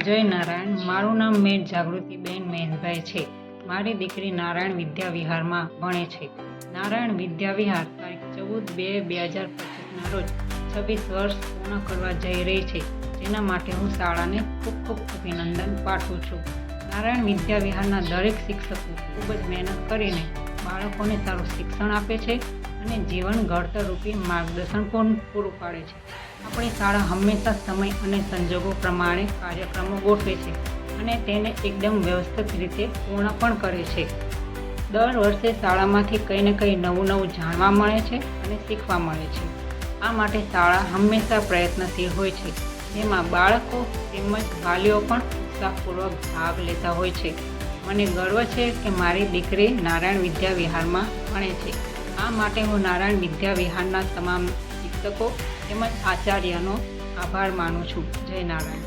જય નારાયણ। મારું નામ મેટ જાગૃતિબેન મહેશભાઈ છે। મારી દીકરી નારાયણ વિદ્યા વિહારમાં ભણે છે। નારાયણ વિદ્યા વિહાર તારીખ 14/2/2025ના રોજ 26 વર્ષ પૂર્ણ કરવા જઈ રહી છે, જેના માટે હું શાળાને ખૂબ ખૂબ અભિનંદન પાઠવું છું। નારાયણ વિદ્યા વિહારના દરેક શિક્ષકો ખૂબ જ મહેનત કરીને બાળકોને સારું શિક્ષણ આપે છે અને જીવન ઘડતરરૂપી માર્ગદર્શન પણ પૂરું પાડે છે। આપણી શાળા હંમેશા સમય અને સંજોગો પ્રમાણે કાર્યક્રમો ગોઠવે છે અને તેને એકદમ વ્યવસ્થિત રીતે પૂર્ણ પણ કરે છે। દર વર્ષે શાળામાંથી કંઈ ને કંઈ નવું જાણવા મળે છે અને શીખવા મળે છે। આ માટે શાળા હંમેશા પ્રયત્નશીલ હોય છે, જેમાં બાળકો તેમજ વાલીઓ પણ ઉત્સાહપૂર્વક ભાગ લેતા હોય છે। મને ગર્વ છે કે મારી દીકરી નારાયણ વિદ્યા વિહારમાં ભણે છે। આ માટે હું નારાયણ વિદ્યા વિહારના તમામ શિક્ષકો તેમજ આચાર્યનો આભાર માનું છું। જય નારાયણ।